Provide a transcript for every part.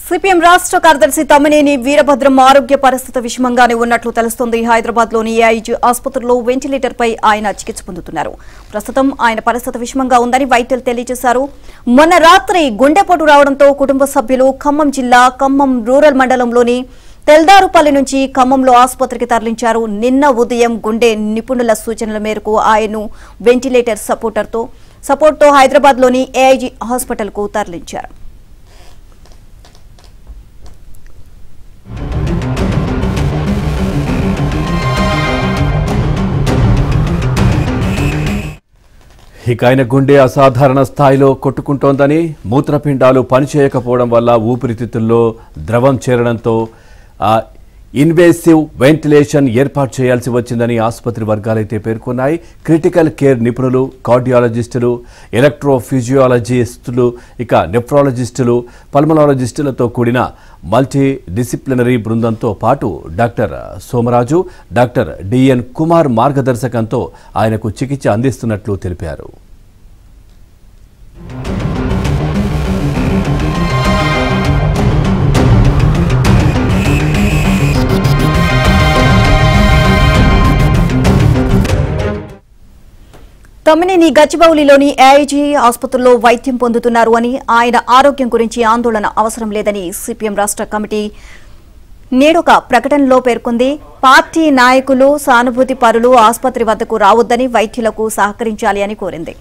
CPM రాష్ట్ర కార్యదర్శి తమ్మినేని వీరభద్రం ఆరోగ్య పరిస్థితి విషమంగానే ఉన్నట్లు తెలుస్తోంది. హైదరాబాద్లోని ఏఐజీ ఆసుపత్రిలో వెంటిలేటర్పై ఆయన చికిత్స పొందుతున్నారు. ప్రస్తుతం ఆయన పరిస్థితి విషమంగా ఉందని వైద్యులు తెలియజేశారు. మొన్న రాత్రి గుండెపోటు రావడంతో కుటుంబ సభ్యులు ఖమ్మం జిల్లా ఖమ్మం రూరల్ మండలంలోని తెల్దారుపల్లి నుంచి ఖమ్మంలో ఆసుపత్రికి తరలించారు. నిన్న ఉదయం గుండె నిపుణుల సూచనల మేరకు ఆయన్ను వెంటిలేటర్ సపోర్ట్తో హైదరాబాద్లోని ఏఐజీ హాస్పిటల్కు తరలించారు. ఇక ఆయన గుండె అసాధారణ స్థాయిలో కొట్టుకుంటోందని, మూత్రపిండాలు పనిచేయకపోవడం వల్ల ఊపిరితిత్తుల్లో ద్రవం చేరడంతో ఇన్వేసివ్ వెంటిలేషన్ ఏర్పాటు చేయాల్సి వచ్చిందని ఆసుపత్రి వర్గాలైతే పేర్కొన్నాయి. క్రిటికల్ కేర్ నిపుణులు, కార్డియాలజిస్టులు, ఎలక్ట్రోఫిజియాలజిస్టులు, ఇక నెఫ్రాలజిస్టులు, పల్మనాలజిస్టులతో కూడిన మల్టీ డిసిప్లినరీ బృందంతో పాటు డాక్టర్ సోమరాజు, డాక్టర్ డిఎన్ కుమార్ మార్గదర్శకంతో ఆయనకు చికిత్స అందిస్తున్నట్లు తెలిపారు. తమ్మినేని గచ్చిబౌలిలోని ఏఐజీ ఆసుపత్రిలో వైద్యం పొందుతున్నారు అని, ఆయన ఆరోగ్యం గురించి ఆందోళన అవసరం లేదని సిపిఎం రాష్ట్ర కమిటీ నేడొక ప్రకటనలో పేర్కొంది. పార్టీ నాయకులు, సానుభూతి పరులు ఆసుపత్రి వద్దకు రావద్దని, వైద్యులకు సహకరించాలి అని కోరింది.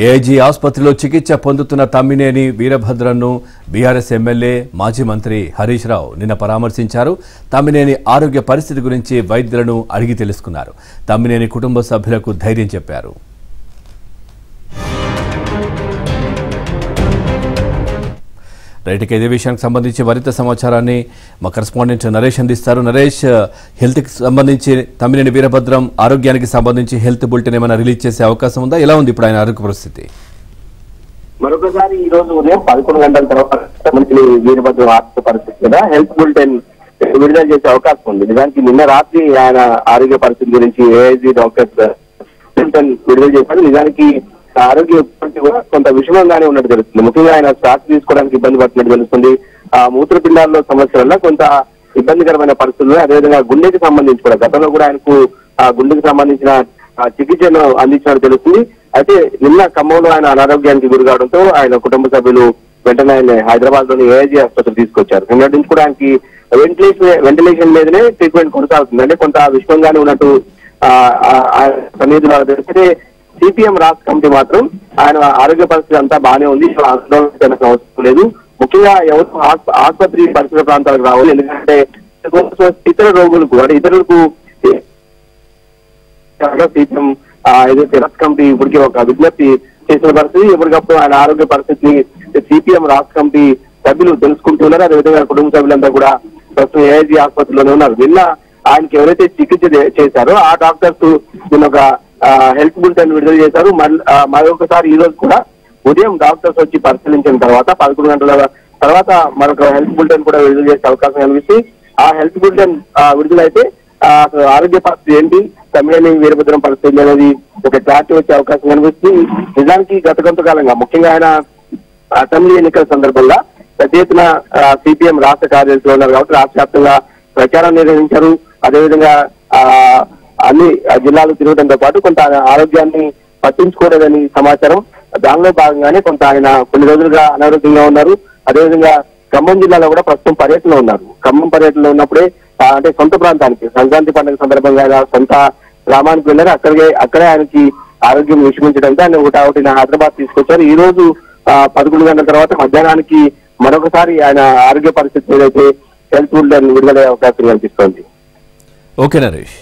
ఏఐజీ ఆసుపత్రిలో చికిత్స పొందుతున్న తమ్మినేని వీరభద్రన్ను బీఆర్ఎస్ ఎమ్మెల్యే, మాజీ మంత్రి హరీష్ రావు నిన్న పరామర్శించారు. తమ్మినేని ఆరోగ్య పరిస్థితి గురించి వైద్యులను అడిగి తెలుసుకున్నారు. తమ్మినేని కుటుంబ సభ్యులకు ధైర్యం చెప్పారు. రైట్కి ఇదే విషయానికి సంబంధించి మరింత సమాచారాన్ని మా కరెస్పాండెంట్ నరేష్ అందిస్తారు. నరేష్, హెల్త్కి సంబంధించి తమ్మినేని వీరభద్రం ఆరోగ్యానికి సంబంధించి హెల్త్ బులెటిన్ ఏమైనా రిలీజ్ చేసే అవకాశం ఉందా? ఎలా ఉంది ఇప్పుడు ఆయన ఆరోగ్య పరిస్థితి? మరొకసారి ఈ రోజు ఉదయం 11 గంటల తర్వాత తమ్మినేని వీరభద్రం ఆరోగ్య పరిస్థితి మీద హెల్త్ బులెటిన్ విడుదల చేసే అవకాశం ఉంది. నిజానికి నిన్న రాత్రి ఆయన ఆరోగ్య పరిస్థితి గురించి ఏఐజీ డాక్టర్స్ బులెటిన్ విడుదల చేశారు. నిజానికి ఆరోగ్య పరిస్థితి కూడా కొంత విషమంగానే ఉన్నట్టు తెలుస్తుంది. ముఖ్యంగా ఆయన శ్వాస తీసుకోవడానికి ఇబ్బంది పడుతున్నట్టు తెలుస్తుంది. మూత్రపిండాల్లో సమస్యల వల్ల కొంత ఇబ్బందికరమైన పరిస్థితులు, అదేవిధంగా గుండెకి సంబంధించి కూడా గతంలో కూడా ఆయనకు గుండెకి సంబంధించిన చికిత్సను అందించినట్టు తెలుస్తుంది. అయితే నిన్న ఖమ్మంలో ఆయన అనారోగ్యానికి గురి కావడంతో ఆయన కుటుంబ సభ్యులు వెంటనే ఆయన హైదరాబాద్ లోని ఏఐజీ ఆసుపత్రి తీసుకొచ్చారు. నిన్నటి నుంచి కూడా ఆయనకి వెంటిలేషన్ మీదనే ట్రీట్మెంట్ కొనసాగుతుంది. అంటే కొంత విషమంగానే ఉన్నట్టు సన్నిహితులు తెలిస్తే సిపిఎం రాష్ట్ర కమిటీ మాత్రం ఆయన ఆరోగ్య పరిస్థితి అంతా బాగానే ఉంది, ఆందోళన అవసరం లేదు. ముఖ్యంగా ఎవరు ఆసుపత్రి పరిసర ప్రాంతాలకు రావాలి, ఎందుకంటే ఇతర రోగులకు అంటే ఇతరులకు సిపిఎం ఏదైతే రాష్ట్ర కమిటీ ఇప్పటికీ ఒక విజ్ఞప్తి చేసిన పరిస్థితి. ఎప్పటికప్పుడు ఆయన ఆరోగ్య పరిస్థితిని సిపిఎం రాష్ట్ర కమిటీ సభ్యులు తెలుసుకుంటున్నారు. అదేవిధంగా కుటుంబ సభ్యులంతా కూడా ప్రస్తుతం ఏఐజీ ఆసుపత్రిలోనే ఉన్నారు. నిన్న ఆయనకి ఎవరైతే చికిత్స చేశారో ఆ డాక్టర్స్ నిన్న ఒక హెల్త్ బులెటిన్ విడుదల చేశారు. మరొకసారి ఈ రోజు కూడా ఉదయం డాక్టర్స్ వచ్చి పరిశీలించిన తర్వాత 11 గంటల తర్వాత మరొక హెల్త్ బులెటిన్ కూడా విడుదల చేసే అవకాశం కనిపిస్తుంది. ఆ హెల్త్ బులెటిన్ విడుదలైతే ఆరోగ్య పరిస్థితి ఏంటి, తమ్మినేని వీరభద్రం పరిస్థితి అనేది ఒక క్లారిటీ వచ్చే అవకాశం కనిపిస్తుంది. నిజానికి గత కొంతకాలంగా ముఖ్యంగా ఆయన అసెంబ్లీ ఎన్నికల సందర్భంగా పెద్ద ఎత్తున సిపిఎం రాష్ట్ర కార్యదర్శిలో ఉన్నారు కాబట్టి రాష్ట్ర వ్యాప్తంగా ప్రచారం నిర్వహించారు. అదేవిధంగా అన్ని జిల్లాలు తిరగడంతో పాటు కొంత ఆరోగ్యాన్ని పట్టించుకోలేదని సమాచారం. దానిలో భాగంగానే కొంత ఆయన కొన్ని రోజులుగా అనారోగ్యంగా ఉన్నారు. అదేవిధంగా ఖమ్మం జిల్లాలో కూడా ప్రస్తుతం పర్యటనలో ఉన్నారు. ఖమ్మం పర్యటనలో ఉన్నప్పుడే అంటే సొంత ప్రాంతానికి సంక్రాంతి పండుగ సందర్భంగా ఆయన సొంత గ్రామానికి వెళ్ళారు. అక్కడే ఆయనకి ఆరోగ్యం విషమించడంతో ఆయన ఒకటి హైదరాబాద్ తీసుకొచ్చారు. ఈ రోజు 11 గంటల తర్వాత మధ్యాహ్నానికి మరొకసారి ఆయన ఆరోగ్య పరిస్థితి ఏదైతే హెల్త్ బులెటిన్ విడుదలయ్యే అవకాశం కనిపిస్తోంది. ఓకే నరేష్.